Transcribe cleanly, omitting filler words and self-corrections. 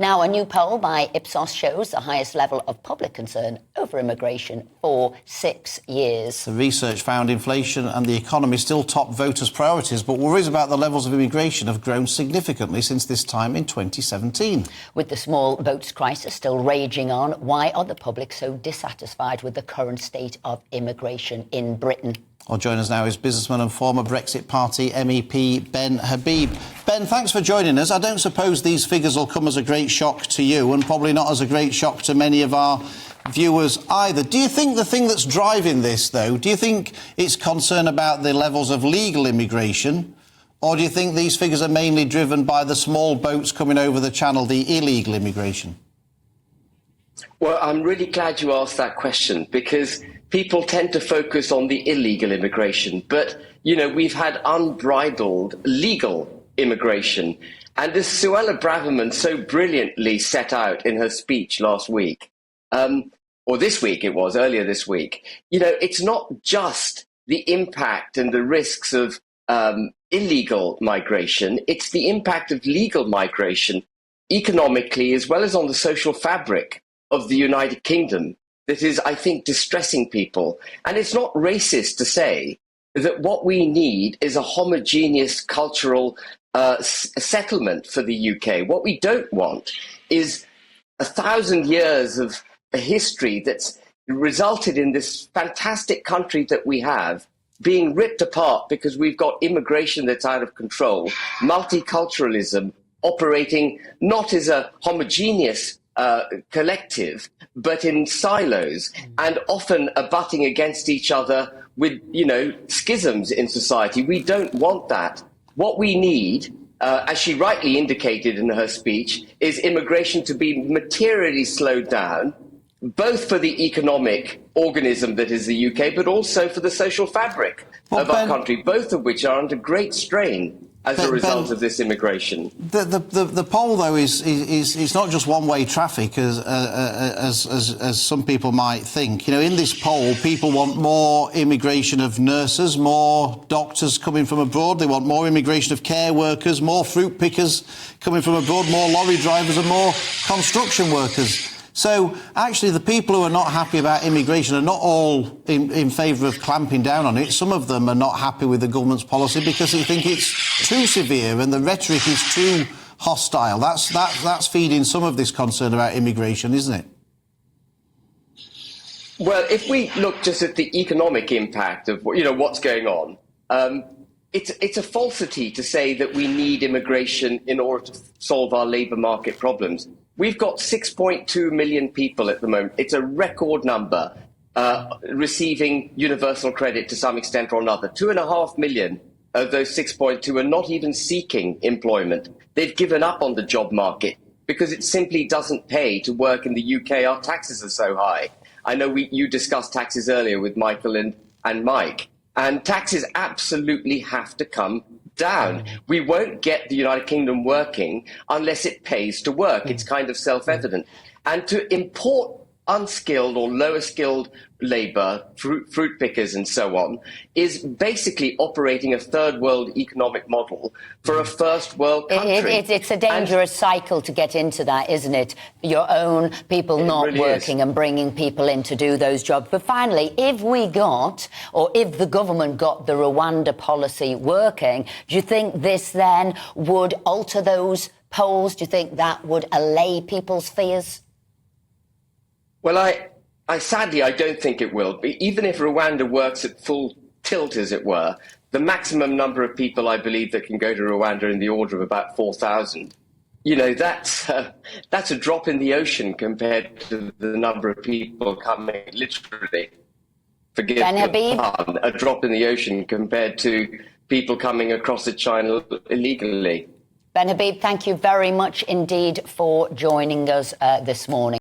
Now, a new poll by Ipsos shows the highest level of public concern over immigration for 6 years. The research found inflation and the economy still top voters' priorities, but worries about the levels of immigration have grown significantly since this time in 2017. With the small boats crisis still raging on, why are the public so dissatisfied with the current state of immigration in Britain? Well, joining us now is businessman and former Brexit Party MEP Ben Habib. Ben, thanks for joining us. I don't suppose these figures will come as a great shock to you, and probably not as a great shock to many of our viewers either. Do you think the thing that's driving this, though, do you think it's concern about the levels of legal immigration, or do you think these figures are mainly driven by the small boats coming over the channel, the illegal immigration? Well, I'm really glad you asked that question, because people tend to focus on the illegal immigration. But, you know, we've had unbridled legal immigration. And as Suella Braverman so brilliantly set out in her speech last week, or this week it was, earlier this week, you know, it's not just the impact and the risks of illegal migration, it's the impact of legal migration economically as well as on the social fabric of the United Kingdom that is, I think, distressing people. And it's not racist to say that what we need is a homogeneous cultural settlement for the UK. What we don't want is 1,000 years of a history that's resulted in this fantastic country that we have being ripped apart because we've got immigration that's out of control, multiculturalism operating not as a homogeneous collective, but in silos and often abutting against each other with, you know, schisms in society. We don't want that. What we need, as she rightly indicated in her speech, is immigration to be materially slowed down, both for the economic organism that is the UK, but also for the social fabric of our country, both of which are under great strain as a result of this immigration. The poll, though, is not just one-way traffic, as some people might think. You know, in this poll, people want more immigration of nurses, more doctors coming from abroad. They want more immigration of care workers, more fruit pickers coming from abroad, more lorry drivers and more construction workers. So, actually, the people who are not happy about immigration are not all in favour of clamping down on it. Some of them are not happy with the government's policy because they think it's too severe and the rhetoric is too hostile. That's feeding some of this concern about immigration, isn't it? Well, if we look just at the economic impact of, you know, what's going on, it's a falsity to say that we need immigration in order to solve our labour market problems. We've got 6.2 million people at the moment. It's a record number receiving universal credit to some extent or another. 2.5 million of those 6.2 are not even seeking employment. They've given up on the job market because it simply doesn't pay to work in the UK. Our taxes are so high. I know you discussed taxes earlier with Michael and Mike, and taxes absolutely have to come down. We won't get the United Kingdom working unless it pays to work. It's kind of self-evident. And to import unskilled or lower skilled labour, fruit pickers and so on, is basically operating a third world economic model for a first world country. It's a dangerous cycle to get into that, isn't it? Your own people not really working and bringing people in to do those jobs. But finally, if the government got the Rwanda policy working, do you think this then would alter those polls? Do you think that would allay people's fears? Well, I sadly, I don't think it will. Even if Rwanda works at full tilt, as it were, the maximum number of people, I believe, that can go to Rwanda in the order of about 4,000. You know, that's a drop in the ocean compared to the number of people coming, literally. Forgive me, a drop in the ocean compared to people coming across the channel illegally. Ben Habib, thank you very much indeed for joining us this morning.